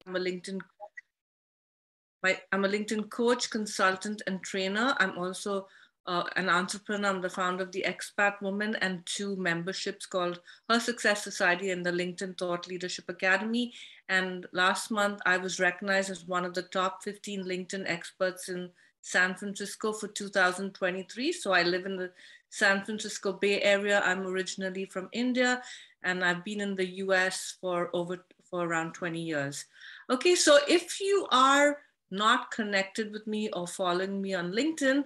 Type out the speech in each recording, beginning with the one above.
I'm a LinkedIn I'm a LinkedIn coach, consultant, and trainer. I'm also an entrepreneur. I'm the founder of the Expat Woman and two memberships called Her Success Society and the LinkedIn Thought Leadership Academy. And last month, I was recognized as one of the top 15 LinkedIn experts in San Francisco for 2023. So I live in the San Francisco Bay Area. I'm originally from India, and I've been in the US for around 20 years. Okay, so if you are not connected with me or following me on LinkedIn,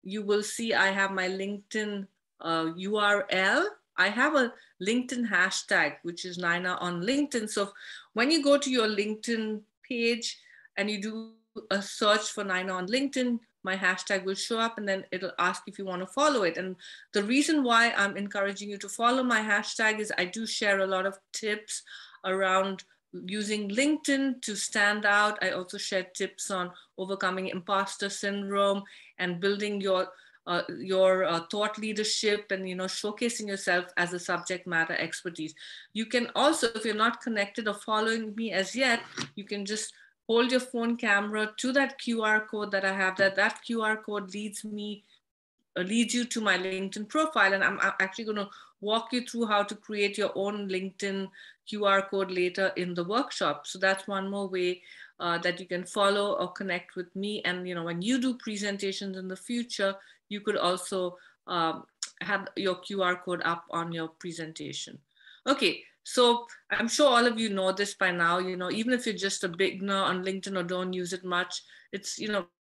you will see I have my LinkedIn URL. I have a LinkedIn hashtag, which is Nyna on LinkedIn. So when you go to your LinkedIn page and you do a search for Nyna on LinkedIn, my hashtag will show up and then it'll ask if you want to follow it. And the reason why I'm encouraging you to follow my hashtag is I do share a lot of tips around using LinkedIn to stand out. I also share tips on overcoming imposter syndrome and building your thought leadership and showcasing yourself as a subject matter expertise. You can also, if you're not connected or following me as yet, you can just hold your phone camera to that QR code that I have. That QR code leads you to my LinkedIn profile. And I'm actually going to walk you through how to create your own LinkedIn QR code later in the workshop. So that's one more way that you can follow or connect with me. And when you do presentations in the future, you could also have your QR code up on your presentation. Okay, so I'm sure all of you know this by now. Even if you're just a beginner on LinkedIn or don't use it much, it's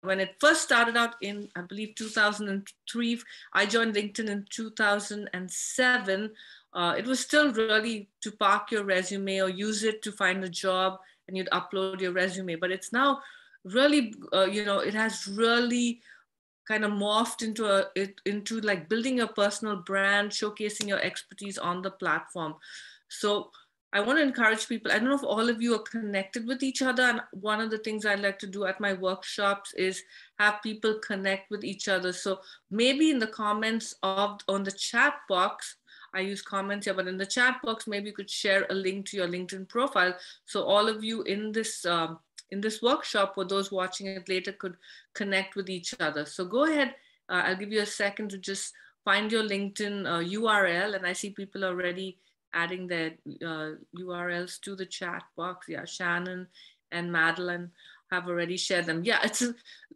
when it first started out in, I believe, 2003, I joined LinkedIn in 2007. It was still really to park your resume or use it to find a job and you'd upload your resume. But it's now really, it has really kind of morphed into like building your personal brand, showcasing your expertise on the platform. So I want to encourage people. I don't know if all of you are connected with each other. And one of the things I like to do at my workshops is have people connect with each other. So maybe in the comments on the chat box, I use comments here, but in the chat box, maybe you could share a link to your LinkedIn profile. So all of you in this workshop or those watching it later could connect with each other. So go ahead. I'll give you a second to just find your LinkedIn URL. And I see people already adding their URLs to the chat box. Yeah, Shannon and Madeline have already shared them. Yeah, it's,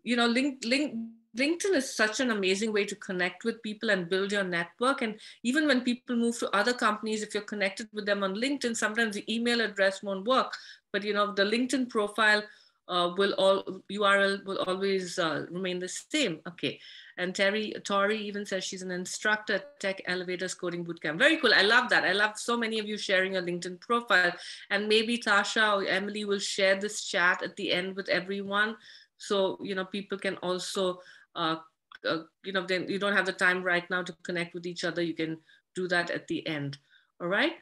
LinkedIn is such an amazing way to connect with people and build your network. And even when people move to other companies, if you're connected with them on LinkedIn, sometimes the email address won't work. But the LinkedIn profile URL will always remain the same. Okay. And Tori even says she's an instructor at Tech Elevators Coding Bootcamp. Very cool. I love that. I love so many of you sharing your LinkedIn profile. And maybe Tasha or Emily will share this chat at the end with everyone. So, people can also, then you don't have the time right now to connect with each other. You can do that at the end. All right.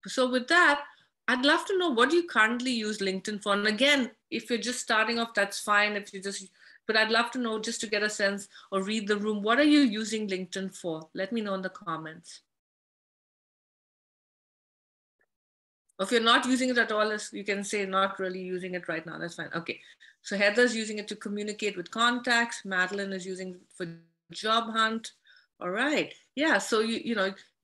So with that, I'd love to know, what do you currently use LinkedIn for? And again, if you're just starting off, that's fine. But I'd love to know, just to get a sense or read the room, what are you using LinkedIn for? Let me know in the comments. Or if you're not using it at all, you can say not really using it right now. That's fine. Okay. So Heather's using it to communicate with contacts. Madeline is using it for job hunt. All right. Yeah. So,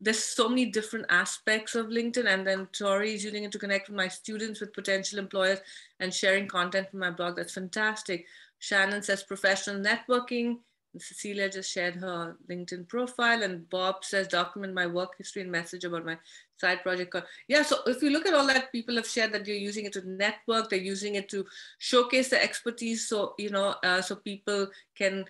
there's so many different aspects of LinkedIn. And then Tori is using it to connect with my students, with potential employers, and sharing content from my blog. That's fantastic. Shannon says professional networking. And Cecilia just shared her LinkedIn profile. And Bob says document my work history and message about my side project. Yeah, so if you look at all that, people have shared that they're using it to network, they're using it to showcase their expertise. So, so people can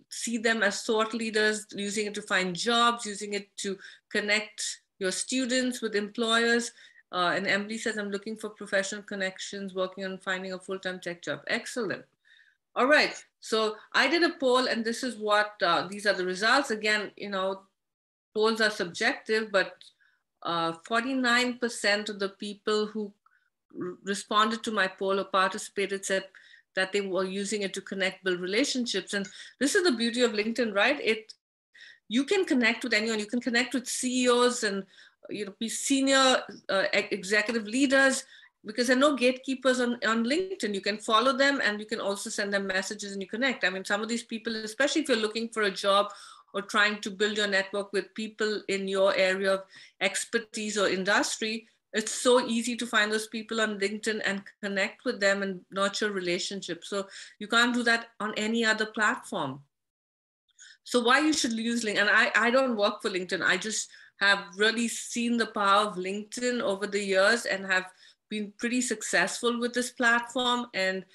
see them as thought leaders, using it to find jobs, using it to connect your students with employers. And Emily says, I'm looking for professional connections, working on finding a full-time tech job. Excellent. All right. So I did a poll, and this is what, these are the results. Again, polls are subjective, but 49% of the people who responded to my poll or participated said that they were using it to connect, build relationships. And this is the beauty of LinkedIn, right? You can connect with anyone. You can connect with CEOs and be senior executive leaders. because there are no gatekeepers on LinkedIn. You can follow them and you can also send them messages and you connect. I mean, some of these people, especially if you're looking for a job or trying to build your network with people in your area of expertise or industry, it's so easy to find those people on LinkedIn and connect with them and nurture relationships. So you can't do that on any other platform. So why you should use LinkedIn? And I don't work for LinkedIn. I just have really seen the power of LinkedIn over the years and have been pretty successful with this platform. And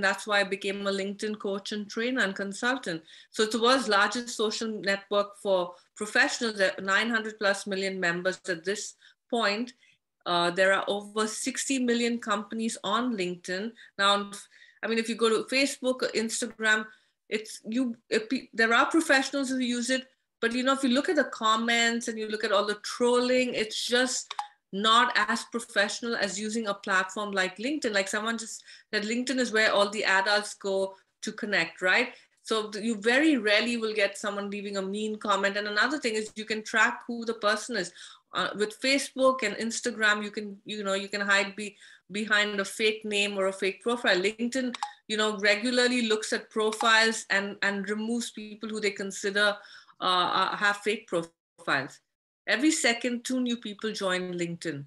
that's why I became a LinkedIn coach and trainer and consultant. So it's the world's largest social network for professionals, at 900 plus million members at this point. There are over 60 million companies on LinkedIn. Now, I mean, if you go to Facebook or Instagram, there are professionals who use it, but if you look at the comments and you look at all the trolling, it's just not as professional as using a platform like LinkedIn. Like someone just said, LinkedIn is where all the adults go to connect, right? So you very rarely will get someone leaving a mean comment. And another thing is you can track who the person is. With Facebook and Instagram, you can hide behind a fake name or a fake profile. LinkedIn, regularly looks at profiles and removes people who they consider have fake profiles. Every second, 2 new people join LinkedIn.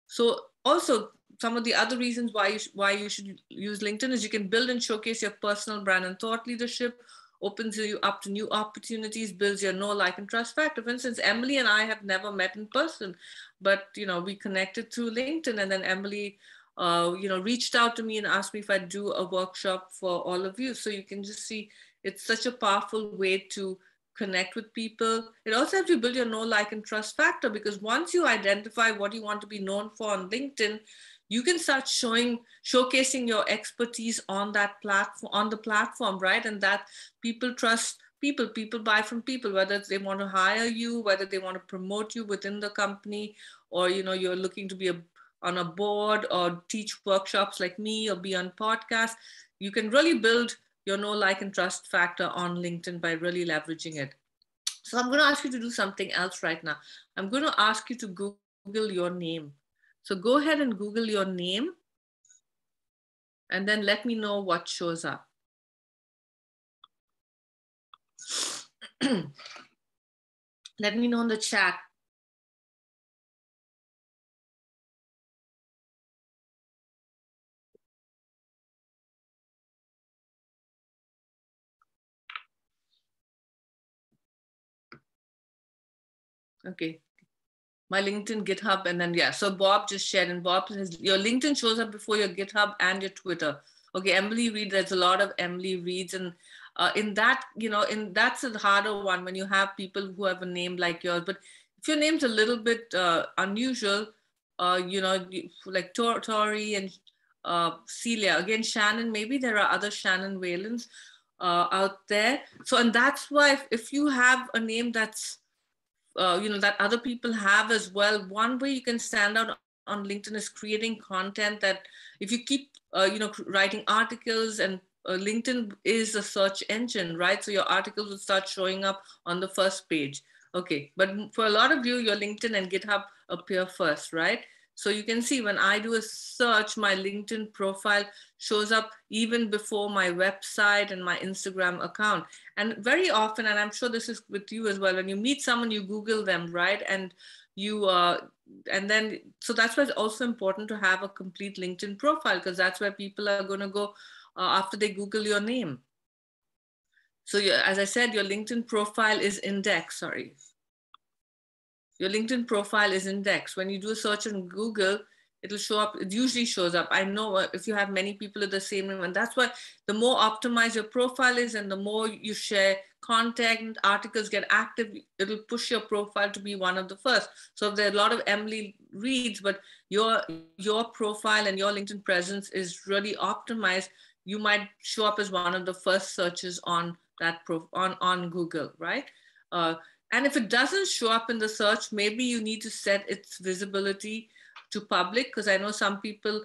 So also some of the other reasons why you should use LinkedIn is you can build and showcase your personal brand and thought leadership, opens you up to new opportunities, builds your know, like, and trust factor. For instance, Emily and I have never met in person, but we connected through LinkedIn, and then Emily reached out to me and asked me if I'd do a workshop for all of you. So you can just see it's such a powerful way to connect with people. It also helps you build your know, like, and trust factor, because once you identify what you want to be known for on LinkedIn, you can start showcasing your expertise on that platform, on the platform, right? And that people trust people buy from people, whether they want to hire you, whether they want to promote you within the company, or you're looking to be on a board or teach workshops like me or be on podcasts. You can really build your know, like, and trust factor on LinkedIn by really leveraging it. So I'm going to ask you to do something else right now. I'm going to ask you to Google your name. So go ahead and Google your name, and then let me know what shows up. Let me know in the chat. Okay. My LinkedIn, GitHub, and then, yeah. So Bob just shared, and Bob says your LinkedIn shows up before your GitHub and your Twitter. Okay, Emily Reed, there's a lot of Emily Reeds, and in that, that's a harder one when you have people who have a name like yours. But if your name's a little bit unusual, like Tori and Celia, again, Shannon, maybe there are other Shannon Whalens out there. So, and that's why if you have a name that's that other people have as well, one way you can stand out on LinkedIn is creating content that if you keep writing articles, and LinkedIn is a search engine, right? So your articles will start showing up on the first page. Okay, but for a lot of you, your LinkedIn and GitHub appear first, right? So you can see when I do a search, my LinkedIn profile shows up even before my website and my Instagram account. And very often, and I'm sure this is with you as well, when you meet someone, you Google them, right? And so that's why it's also important to have a complete LinkedIn profile, because that's where people are going to go after they Google your name. So as I said, your LinkedIn profile is indexed, sorry. Your LinkedIn profile is indexed. When you do a search on Google, it'll show up. It usually shows up. I know if you have many people at the same name, and that's why the more optimized your profile is and the more you share content, articles get active, it'll push your profile to be one of the first. So if there are a lot of Emily Reads, but your profile and your LinkedIn presence is really optimized, you might show up as one of the first searches on that on Google, right? And if it doesn't show up in the search, maybe you need to set its visibility to public, because I know some people,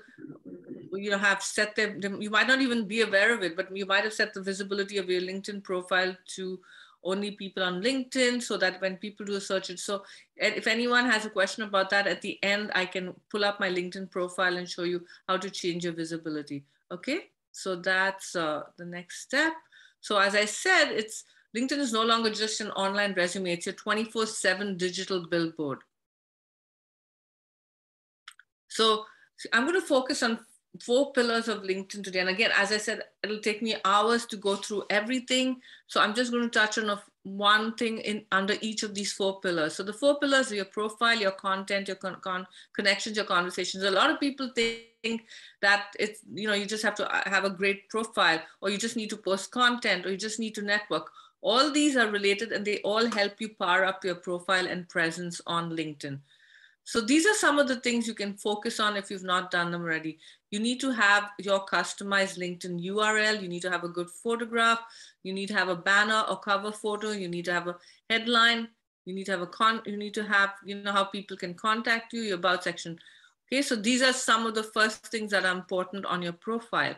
have set them, you might not even be aware of it, but you might have set the visibility of your LinkedIn profile to only people on LinkedIn, so that when people do a search. So if anyone has a question about that, at the end, I can pull up my LinkedIn profile and show you how to change your visibility. Okay, so that's the next step. So as I said, LinkedIn is no longer just an online resume, it's your 24/7 digital billboard. So I'm going to focus on 4 pillars of LinkedIn today. And again, as I said, it'll take me hours to go through everything. So I'm just going to touch on one thing under each of these 4 pillars. So the 4 pillars are your profile, your content, your connections, your conversations. A lot of people think that it's, you just have to have a great profile, or you just need to post content, or you just need to network. All these are related, and they all help you power up your profile and presence on LinkedIn. So these are some of the things you can focus on if you've not done them already. You need to have your customized LinkedIn URL. You need to have a good photograph. You need to have a banner or cover photo. You need to have a headline. You need to have you need to have, how people can contact you, your about section. Okay, so these are some of the first things that are important on your profile.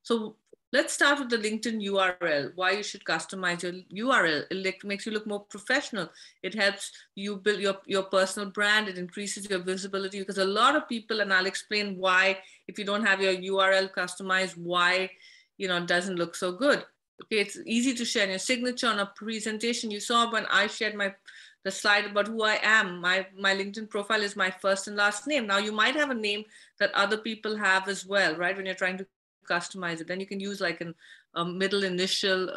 So let's start with the LinkedIn URL, why you should customize your URL. It makes you look more professional. It helps you build your personal brand. It increases your visibility, because a lot of people, and I'll explain why, if you don't have your URL customized, why, it doesn't look so good. Okay, it's easy to share your signature on a presentation. You saw when I shared the slide about who I am. My LinkedIn profile is my first and last name. Now you might have a name that other people have as well, right? When you're trying to customize it, then you can use like a middle initial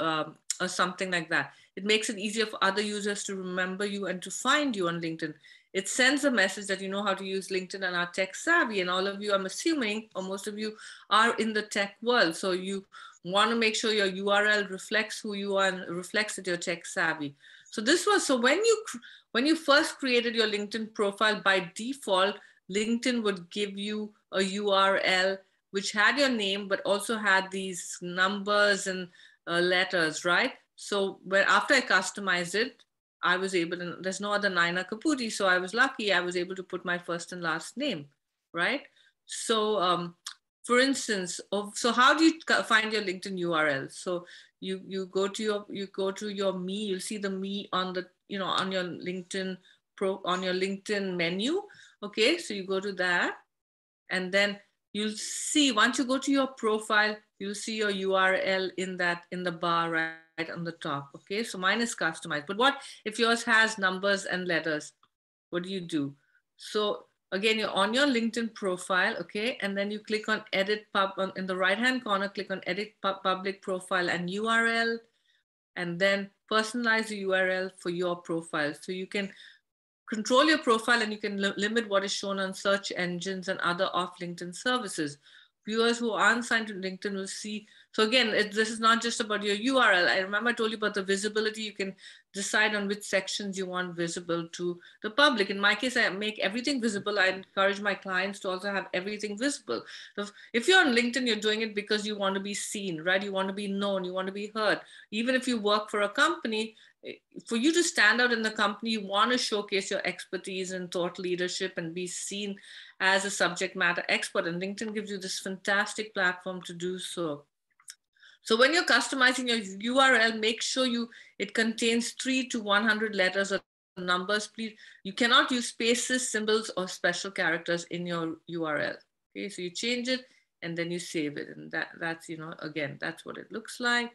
or something like that. It makes it easier for other users to remember you and to find you on LinkedIn. It sends a message that you know how to use LinkedIn and are tech savvy. And all of you, I'm assuming, or most of you, are in the tech world. So you want to make sure your URL reflects who you are and reflects that you're tech savvy. So when you first created your LinkedIn profile, by default, LinkedIn would give you a URL which had your name, but also had these numbers and letters, right? So after I customized it, I was able to, there's no other Nyna Caputi, so I was lucky, I was able to put my first and last name, right? So for instance, so how do you find your LinkedIn URL? So you go to your me, you'll see the me on the, on your LinkedIn on your LinkedIn menu. Okay, so you go to that, and then you'll see, once you go to your profile, you'll see your URL in the bar right on the top. Okay, so mine is customized, but what if yours has numbers and letters? What do you do? So again, you're on your LinkedIn profile, okay, and then you click on edit in the right hand corner, click on edit public profile and URL, and then personalize the URL for your profile. So you can control your profile, and you can limit what is shown on search engines and other off LinkedIn services. Viewers who aren't signed to LinkedIn will see. So again, this is not just about your URL. I remember I told you about the visibility. You can decide on which sections you want visible to the public. In my case, I make everything visible. I encourage my clients to also have everything visible. So if you're on LinkedIn, you're doing it because you want to be seen, right? You want to be known, you want to be heard. Even if you work for a company, for you to stand out in the company, you want to showcase your expertise and thought leadership and be seen as a subject matter expert. And LinkedIn gives you this fantastic platform to do so. So when you're customizing your URL, make sure it contains 3 to 100 letters or numbers. Please, you cannot use spaces, symbols, or special characters in your URL. Okay, so you change it and then you save it. And that's, again, that's what it looks like.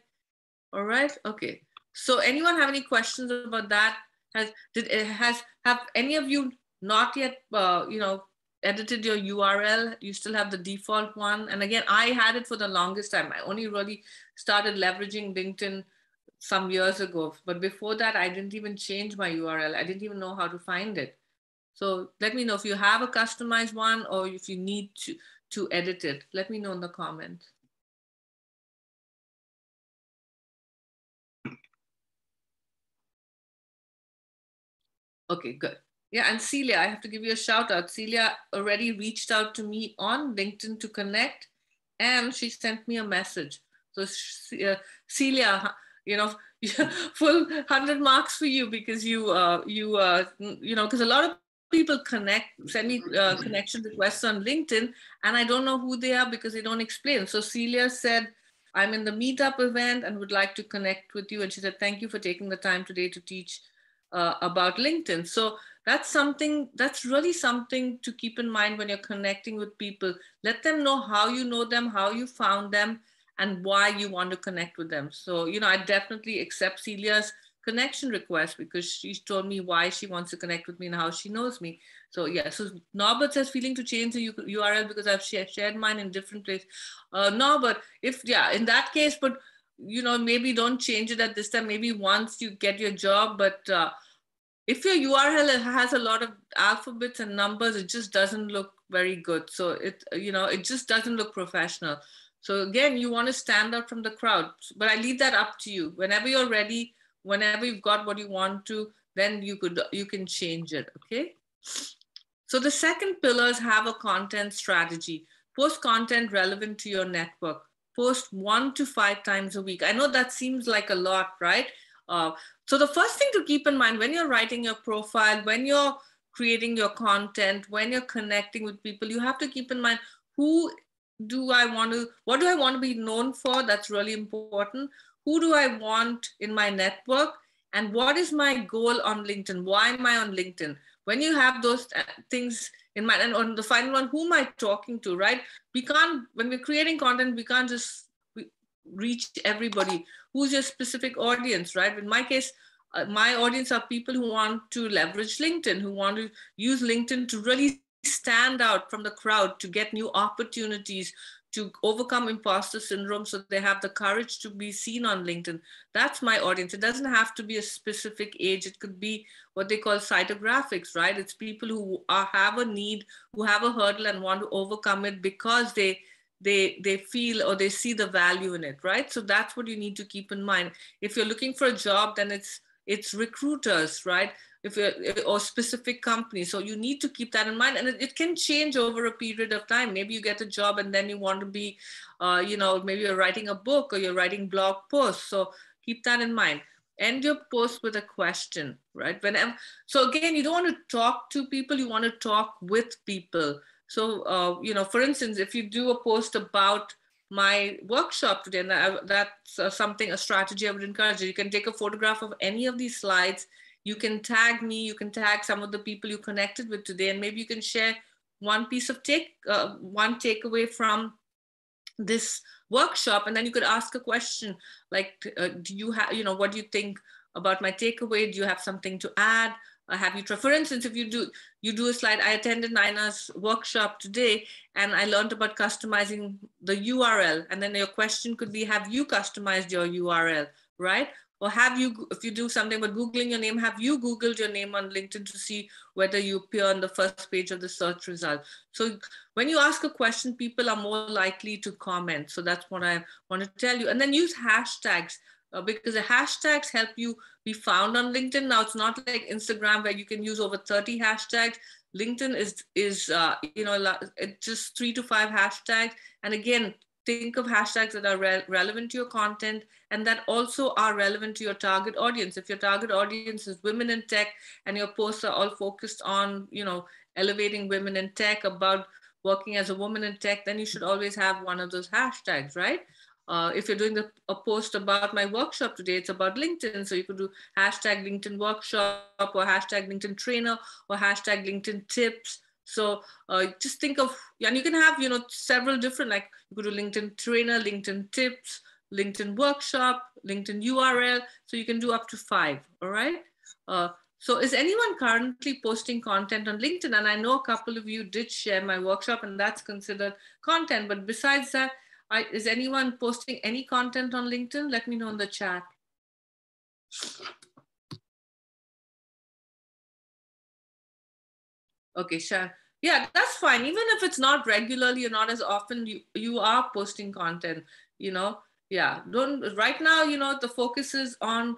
All right, okay. So anyone have any questions about that? Have any of you not yet, edited your URL? You still have the default one? And again, I had it for the longest time. I only really started leveraging LinkedIn some years ago. But before that, I didn't even change my URL. I didn't even know how to find it. So let me know if you have a customized one, or if you need to edit it. Let me know in the comments. Okay, good. Yeah, and Celia, I have to give you a shout out. Celia already reached out to me on LinkedIn to connect, and she sent me a message. So Celia, full 100 marks for you, because because a lot of people send me connection requests on LinkedIn, and I don't know who they are because they don't explain. So Celia said I'm in the meetup event and would like to connect with you. And she said, thank you for taking the time today to teach about LinkedIn. So that's really something to keep in mind when you're connecting with people. Let them know how you know them, how you found them, and why you want to connect with them. So, I definitely accept Celia's connection request because she told me why she wants to connect with me and how she knows me. So yeah, so Norbert says feeling to change the URL because I've shared mine in different places. Norbert, if yeah, in that case, but maybe don't change it at this time. Maybe once you get your job, but if your URL has a lot of alphabets and numbers, it just doesn't look very good. So it just doesn't look professional. So again, you want to stand out from the crowd, but I leave that up to you. Whenever you're ready, whenever you've got what you want to, then you can change it. Okay. So the second pillar is have a content strategy. Post content relevant to your network. Post 1 to 5 times a week. I know that seems like a lot, right? So the first thing to keep in mind when you're writing your profile, when you're creating your content, when you're connecting with people, you have to keep in mind what do I want to be known for? That's really important. Who do I want in my network? And what is my goal on LinkedIn? Why am I on LinkedIn? When you have those things in mind, and on the final one, who am I talking to, right? When we're creating content, we can't just reach everybody. Who's your specific audience, right? In my case, my audience are people who want to leverage LinkedIn, who want to use LinkedIn to really stand out from the crowd, to get new opportunities, to overcome imposter syndrome so they have the courage to be seen on LinkedIn. That's my audience. It doesn't have to be a specific age. It could be what they call cytographics, right? It's people who have a need, who have a hurdle and want to overcome it because they feel or they see the value in it, right? So that's what you need to keep in mind. If you're looking for a job, then it's recruiters, right? If you're or specific companies. So you need to keep that in mind, and it can change over a period of time. Maybe you get a job and then you want to be, maybe you're writing a book or you're writing blog posts. So keep that in mind. End your post with a question, right? So again, you don't want to talk to people, you want to talk with people. So, for instance, if you do a post about my workshop today, and that's a strategy I would encourage you. You can take a photograph of any of these slides. You can tag me, you can tag some of the people you connected with today, and maybe you can share one piece of one takeaway from this workshop, and then you could ask a question like, do you have, what do you think about my takeaway? Do you have something to add? Have you tried, for instance, if you do a slide, I attended Nyna's workshop today and I learned about customizing the URL, and then your question could be, have you customized your URL, right? Or if you do something about Googling your name, have you Googled your name on LinkedIn to see whether you appear on the first page of the search result? So when you ask a question, people are more likely to comment. So that's what I want to tell you. And then use hashtags because the hashtags help you be found on LinkedIn. Now, it's not like Instagram where you can use over 30 hashtags. LinkedIn is it's just 3 to 5 hashtags. And again, think of hashtags that are relevant to your content and that also are relevant to your target audience. If your target audience is women in tech and your posts are all focused on, elevating women in tech, about working as a woman in tech, then you should always have one of those hashtags, right? If you're doing a post about my workshop today, it's about LinkedIn. So you could do hashtag LinkedIn workshop or hashtag LinkedIn trainer or hashtag LinkedIn tips. So just think of, and you can have, several different, like you could do LinkedIn trainer, LinkedIn tips, LinkedIn workshop, LinkedIn URL. So you can do up to 5, all right? So is anyone currently posting content on LinkedIn? And I know a couple of you did share my workshop and that's considered content. But besides that, is anyone posting any content on LinkedIn? Let me know in the chat. Okay, sure. Yeah, that's fine. Even if it's not regularly or not as often, you are posting content, Yeah, right now, the focus is on,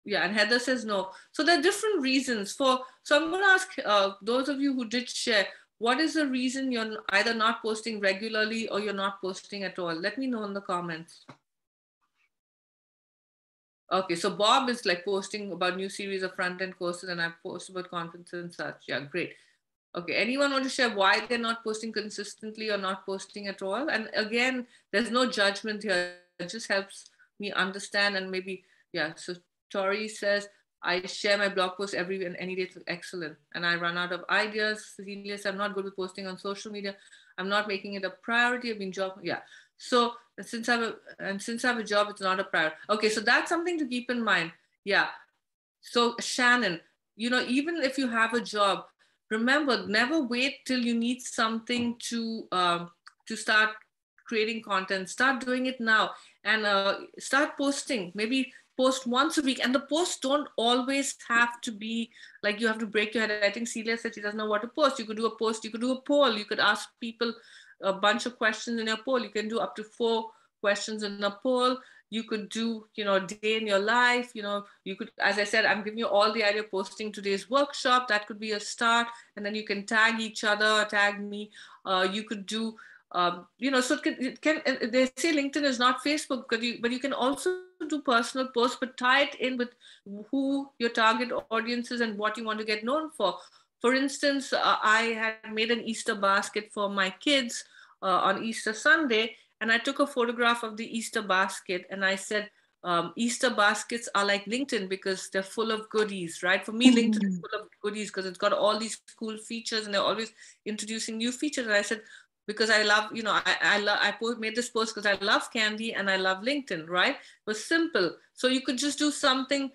yeah, and Heather says no. So there are different reasons so I'm going to ask those of you who did share, what is the reason you're either not posting regularly or you're not posting at all? Let me know in the comments. Okay, so Bob is like posting about new series of front-end courses and I post about conferences and such. Yeah, great. Okay, anyone want to share why they're not posting consistently or not posting at all? And again, there's no judgment here. It just helps me understand. And maybe, yeah. So Tori says, I share my blog post every and any day. It's excellent. And I run out of ideas. Cecilia says, I'm not good with posting on social media. I'm not making it a priority. I've been job. Yeah. So since I have a job, it's not a priority. Okay. So that's something to keep in mind. Yeah. So Shannon, even if you have a job, remember, never wait till you need something to start creating content. Start doing it now, and start posting. Maybe post once a week, and the posts don't always have to be like you have to break your head. I think Celia said she doesn't know what to post. You could do a post. You could do a poll. You could ask people a bunch of questions in your poll. You can do up to 4 questions in a poll. You could do, day in your life. You could, as I said, I'm giving you all the idea of posting today's workshop. That could be a start. And then you can tag each other, tag me. You could do, so they say LinkedIn is not Facebook, but you can also do personal posts, but tie it in with who your target audience is and what you want to get known for. For instance, I had made an Easter basket for my kids on Easter Sunday, and I took a photograph of the Easter basket, and I said, Easter baskets are like LinkedIn because they're full of goodies, right? For me, LinkedIn is full of goodies because it's got all these cool features, and they're always introducing new features. And I said, because I love, made this post because I love candy and I love LinkedIn, right? It was simple. So you could just do something,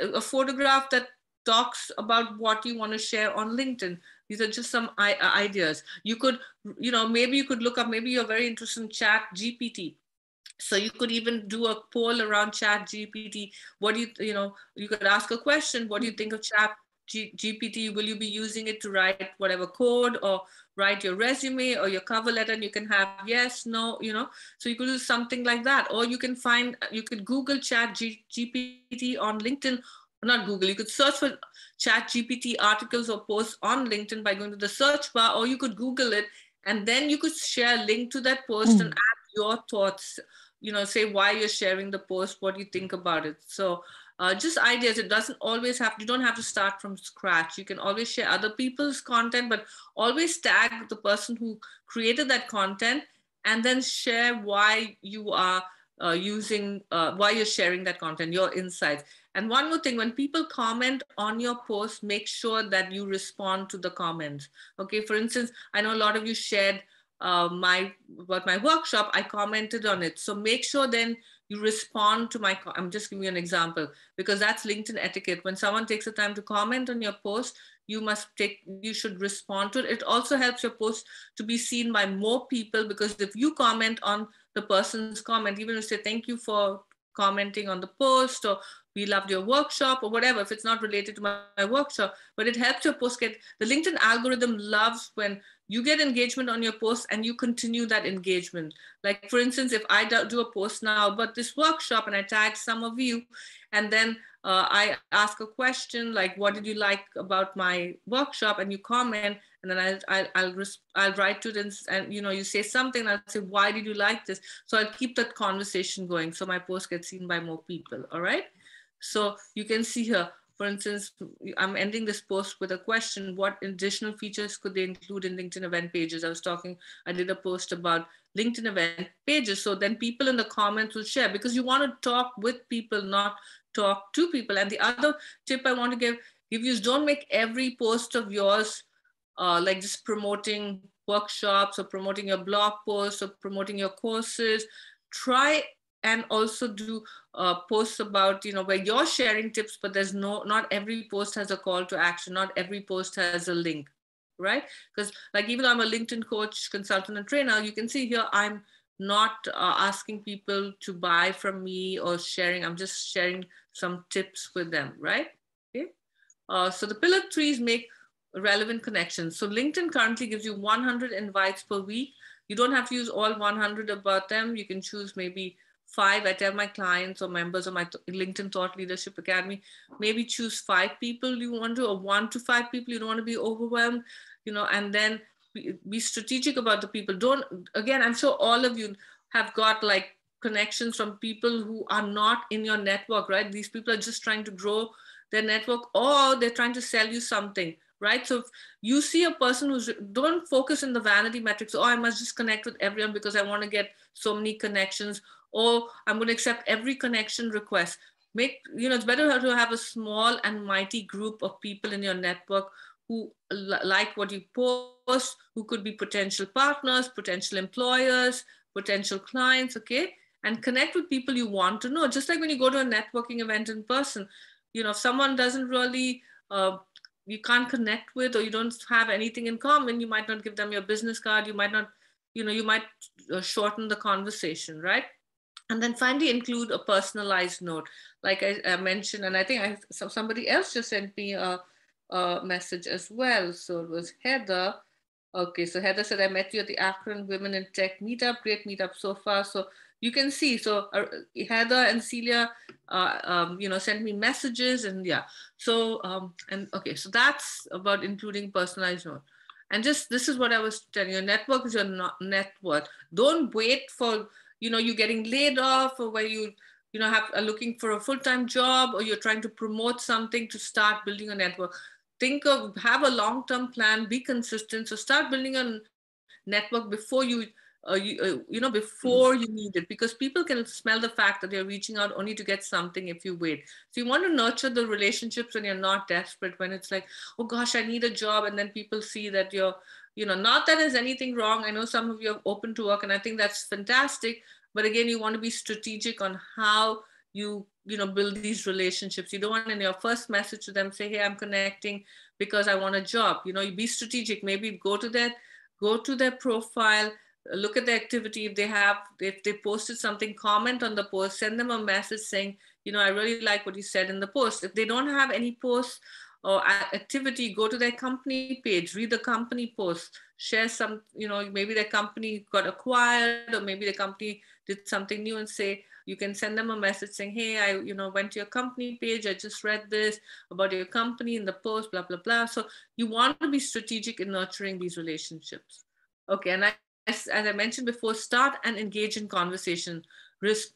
a photograph that talks about what you want to share on LinkedIn. These are just some ideas. You could, maybe you could look up, maybe you're very interested in Chat GPT. So you could even do a poll around Chat GPT. What do you could ask a question. What do you think of Chat GPT? Will you be using it to write whatever code or write your resume or your cover letter? And you can have yes, no, so you could do something like that. Or you could Google Chat GPT on LinkedIn. Not Google, you could search for Chat GPT articles or posts on LinkedIn by going to the search bar, or you could Google it, and then you could share a link to that post and add your thoughts, say why you're sharing the post, what you think about it. So just ideas. It doesn't always have, you don't have to start from scratch. You can always share other people's content, but always tag the person who created that content, and then share why you are why you're sharing that content, your insights. And one more thing, when people comment on your post, make sure that you respond to the comments. Okay, for instance, I know a lot of you shared my workshop. I commented on it. So make sure then you respond to I'm just giving you an example, because that's LinkedIn etiquette. When someone takes the time to comment on your post, you should respond to it. It also helps your post to be seen by more people, because if you comment on the person's comment, even if you say thank you for commenting on the post, or we loved your workshop, or whatever, if it's not related to my workshop, but it helps your post get, the LinkedIn algorithm loves when you get engagement on your post and you continue that engagement. Like for instance, if I do a post now about this workshop and I tag some of you, and then I ask a question like, what did you like about my workshop? And you comment, and then I'll write to it, and you say something, and I'll say, why did you like this? So I'll keep that conversation going, so my post gets seen by more people. All right. So you can see here, for instance, I'm ending this post with a question: what additional features could they include in LinkedIn event pages? I did a post about LinkedIn event pages. So then people in the comments will share, because you want to talk with people, not talk to people. And the other tip I want to give you is, don't make every post of yours like just promoting workshops or promoting your blog posts or promoting your courses. Try and also do posts about, where you're sharing tips, but not every post has a call to action. Not every post has a link, right? Because like, even though I'm a LinkedIn coach, consultant, and trainer, you can see here, I'm not asking people to buy from me or sharing. I'm just sharing some tips with them, right? Okay. So the pillar 3 is make relevant connections. So LinkedIn currently gives you 100 invites per week. You don't have to use all 100 about them. You can choose maybe 5. I tell my clients or members of my LinkedIn Thought Leadership Academy, maybe choose 5 people you want to, or 1 to 5 people. You don't want to be overwhelmed, and then be strategic about the people. Again, I'm sure all of you have got like connections from people who are not in your network, right? These people are just trying to grow their network, or they're trying to sell you something, right? So if you see a person don't focus on the vanity metrics. Oh, I must just connect with everyone because I want to get so many connections, or I'm going to accept every connection request. It's better to have a small and mighty group of people in your network who like what you post, who could be potential partners, potential employers, potential clients, okay? And connect with people you want to know. Just like when you go to a networking event in person, if someone doesn't really, you can't connect with, or you don't have anything in common, you might not give them your business card, you might not, you might shorten the conversation, right? And then finally include a personalized note, like I mentioned, and I think somebody else just sent me a message as well. So it was Heather. Okay, so Heather said, I met you at the Akron Women in Tech meetup. Great meetup so far. So you can see, so Heather and Celia, sent me messages, and yeah. So, and okay, so that's about including personalized note. And just, this is what I was telling you, network is your net worth. Don't wait for, you getting laid off, or where are looking for a full-time job, or you're trying to promote something to start building a network. Have a long-term plan, be consistent. So start building a network before before you need it, because people can smell the fact that they're reaching out only to get something if you wait. So you want to nurture the relationships when you're not desperate, when it's like, oh gosh, I need a job. And then people see that you're, not that there's anything wrong. I know some of you are open to work, and I think that's fantastic. But again, you want to be strategic on how you build these relationships. You don't want in your first message to them say, hey, I'm connecting because I want a job. You be strategic. Maybe go to their profile, look at the activity. If they posted something, comment on the post, send them a message saying, I really like what you said in the post. If they don't have any posts or activity, go to their company page, read the company post, share some, maybe their company got acquired, or maybe the company did something new, and say, you can send them a message saying, hey, I went to your company page, I just read this about your company in the post, blah, blah, blah. So you want to be strategic in nurturing these relationships. Okay, and as I mentioned before, start and engage in conversation.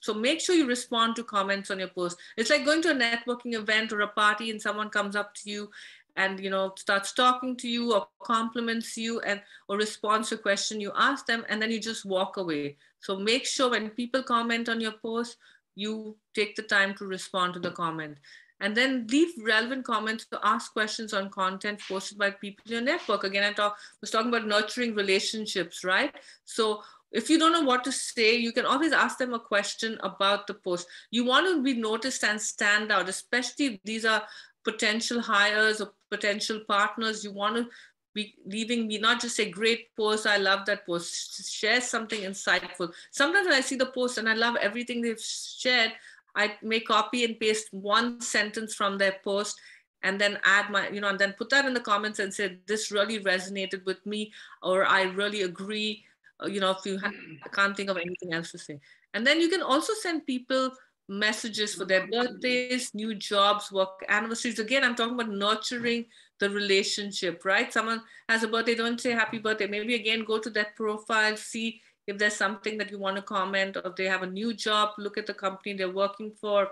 So make sure you respond to comments on your post. It's like going to a networking event or a party, and someone comes up to you and starts talking to you or compliments you, and or responds to a question you ask them, and then you just walk away. So make sure when people comment on your post, you take the time to respond to the comment. And then leave relevant comments to ask questions on content posted by people in your network. Again, was talking about nurturing relationships, right? So if you don't know what to say, you can always ask them a question about the post. You want to be noticed and stand out, especially if these are potential hires or potential partners. You want to be leaving me, not just say, great post, I love that post, share something insightful. Sometimes when I see the post and I love everything they've shared, I may copy and paste one sentence from their post, and then add my, and then put that in the comments and say, this really resonated with me, or I really agree, if you can't think of anything else to say. And then you can also send people messages for their birthdays, new jobs, work anniversaries. Again, I'm talking about nurturing the relationship, right? Someone has a birthday, don't say happy birthday. Maybe again, go to that profile, see if there's something that you want to comment, or if they have a new job, look at the company they're working for,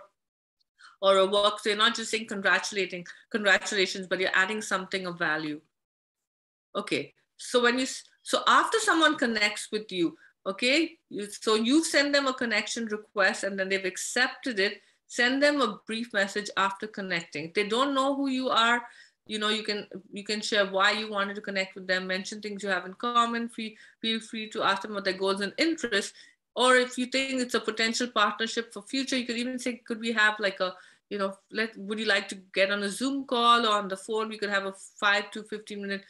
or a work. So you're not just saying congratulations, but you're adding something of value. Okay, so so after someone connects with you, okay, so you send them a connection request, and then they've accepted it. Send them a brief message after connecting. If they don't know who you are, you can share why you wanted to connect with them, mention things you have in common. Feel free to ask them what their goals and interests. Or if you think it's a potential partnership for future, you could even say, could we have like a, would you like to get on a Zoom call or on the phone? We could have a 5 to 15-minute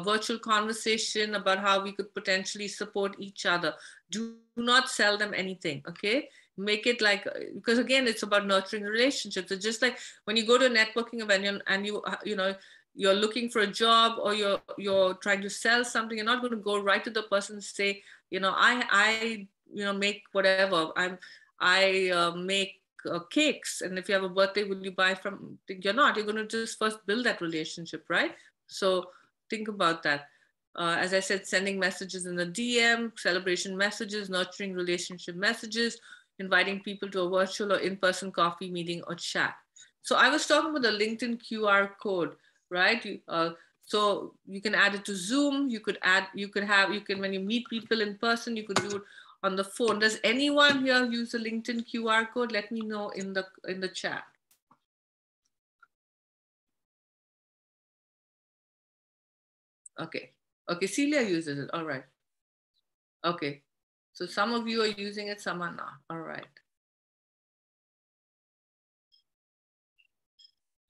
virtual conversation about how we could potentially support each other. Do not sell them anything, okay? Make it like, because again, it's about nurturing relationships. It's just like when you go to a networking event and you're looking for a job, or you're trying to sell something, you're not going to go right to the person and say, I make whatever. I make cakes, and if you have a birthday, will you buy from? You're not. You're going to just first build that relationship, right? So think about that. As I said, sending messages in the DM, celebration messages, nurturing relationship messages, inviting people to a virtual or in-person coffee meeting or chat. So I was talking about the LinkedIn QR code, right? So you can add it to Zoom. When you meet people in person, you could do it on the phone. Does anyone here use the LinkedIn QR code? Let me know in the chat. Okay. Okay, Celia uses it. All right. Okay. So some of you are using it, some are not. All right.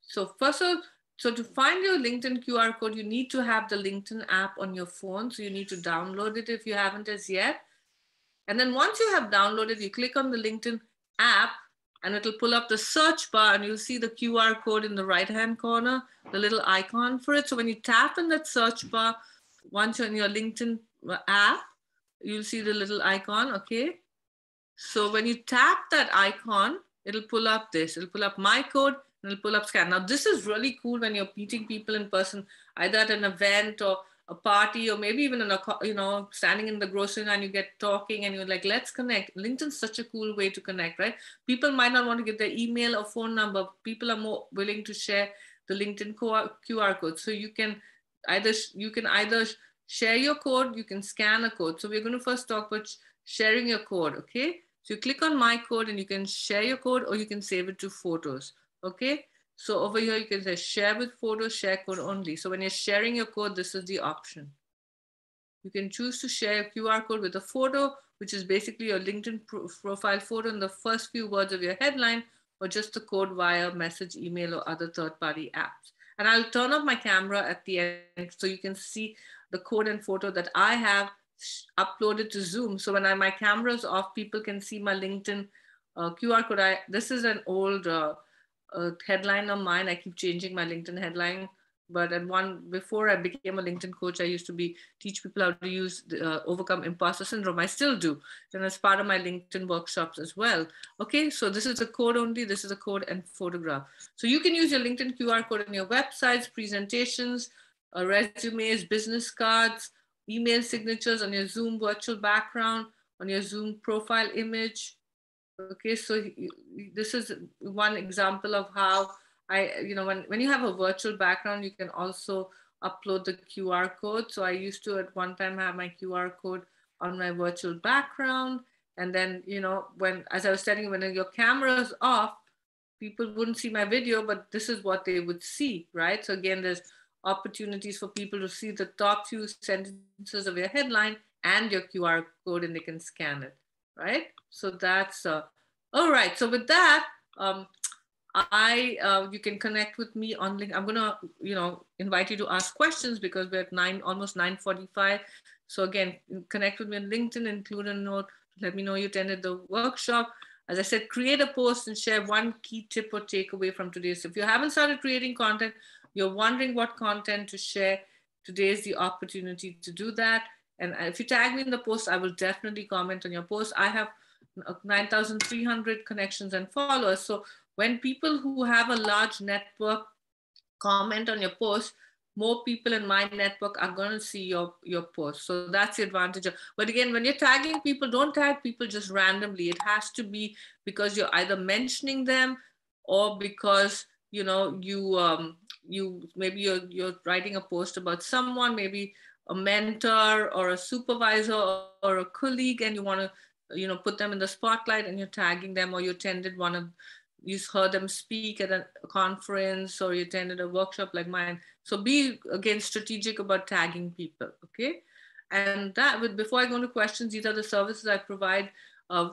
So first of all, so to find your LinkedIn QR code, you need to have the LinkedIn app on your phone. So you need to download it if you haven't as yet. And then once you have downloaded, you click on the LinkedIn app and it'll pull up the search bar and you'll see the QR code in the right-hand corner, the little icon for it. So when you tap in that search bar, once you're in your LinkedIn app, you'll see the little icon, okay? So when you tap that icon, it'll pull up this. It'll pull up my code and it'll pull up scan. Now this is really cool when you're meeting people in person, either at an event or a party, or maybe even in a, standing in the grocery line, you get talking and you're like, let's connect. LinkedIn's such a cool way to connect, right? People might not want to give their email or phone number. People are more willing to share the LinkedIn QR code. So you can either share your code, you can scan a code. So we're going to first talk about sharing your code, okay? So you click on my code and you can share your code or you can save it to photos, okay? So over here, you can say share with photos, share code only. So when you're sharing your code, this is the option. You can choose to share a QR code with a photo, which is basically your LinkedIn profile photo in the first few words of your headline, or just the code via message, email, or other third-party apps. And I'll turn off my camera at the end so you can see the code and photo that I have uploaded to Zoom. So when my camera is off, people can see my LinkedIn QR code. This is an old headline of mine. I keep changing my LinkedIn headline. But before I became a LinkedIn coach, I used to teach people how to overcome imposter syndrome. I still do, and as part of my LinkedIn workshops as well. Okay, so this is a code only. This is a code and photograph. So you can use your LinkedIn QR code on your websites, presentations, resumes, business cards, email signatures, on your Zoom virtual background, on your Zoom profile image. Okay, so this is one example of how when you have a virtual background, you can also upload the QR code. So I used to at one time have my QR code on my virtual background. And then, as I was telling you, when your camera is off, people wouldn't see my video, but this is what they would see, right? So again, there's opportunities for people to see the top few sentences of your headline and your QR code, and they can scan it, right? So that's all right. So with that, you can connect with me on LinkedIn. I'm gonna invite you to ask questions because we're at almost 9:45. So again, connect with me on LinkedIn, include a note, let me know you attended the workshop. As I said, create a post and share one key tip or takeaway from today. So if you haven't started creating content, you're wondering what content to share, today is the opportunity to do that. And if you tag me in the post, I will definitely comment on your post. I have 9,300 connections and followers. So when people who have a large network comment on your post, more people in my network are going to see your post. So that's the advantage. But again, when you're tagging people, don't tag people just randomly. It has to be because you're either mentioning them or because maybe you're writing a post about someone, maybe a mentor or a supervisor or a colleague, and you want to put them in the spotlight, and you're tagging them, or you heard them speak at a conference, or you attended a workshop like mine. So be, again, strategic about tagging people, okay? And before I go into questions, these are the services I provide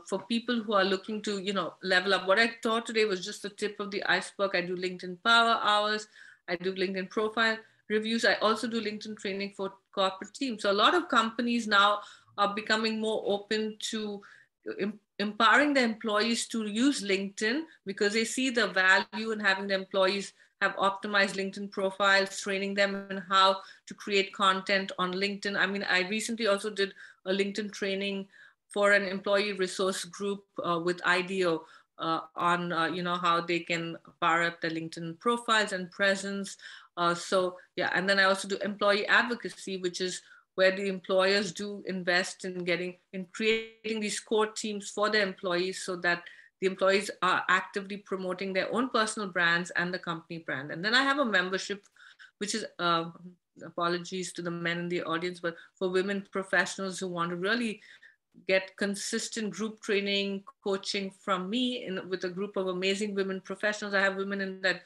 for people who are looking to, level up. What I taught today was just the tip of the iceberg. I do LinkedIn Power Hours. I do LinkedIn profile reviews. I also do LinkedIn training for corporate teams. So a lot of companies now are becoming more open to empowering the employees to use LinkedIn because they see the value in having the employees have optimized LinkedIn profiles, training them in how to create content on LinkedIn. I mean, I recently also did a LinkedIn training for an employee resource group with IDEO on how they can power up their LinkedIn profiles and presence. And then I also do employee advocacy, which is where the employers do invest in creating these core teams for their employees so that the employees are actively promoting their own personal brands and the company brand. And then I have a membership, which is, apologies to the men in the audience, but for women professionals who want to really get consistent group training, coaching from me with a group of amazing women professionals. I have women in the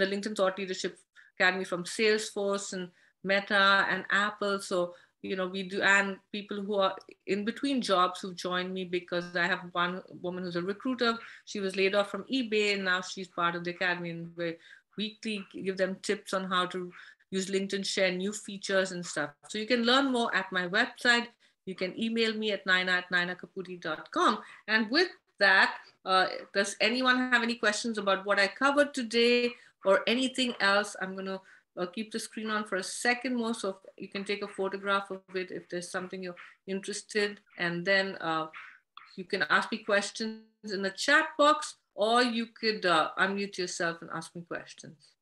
LinkedIn Thought Leadership Academy from Salesforce and Meta and Apple. So, we do, and people who are in between jobs who join me, because I have one woman who's a recruiter. She was laid off from eBay and now she's part of the academy, and we weekly give them tips on how to use LinkedIn, share new features and stuff. So you can learn more at my website. You can email me at nyna@nynacaputi.com. And with that, does anyone have any questions about what I covered today or anything else? I'm going to keep the screen on for a second more, so you can take a photograph of it if there's something you're interested. And then you can ask me questions in the chat box, or you could unmute yourself and ask me questions.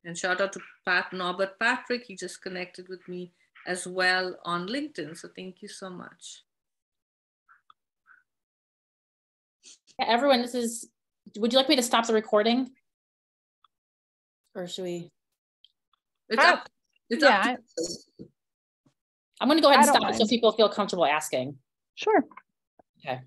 And shout out to Norbert Patrick. He just connected with me as well on LinkedIn. So thank you so much. Yeah, everyone, would you like me to stop the recording? Or should we? It's up to you. I'm going to go ahead and stop it so people feel comfortable asking. Sure. Okay.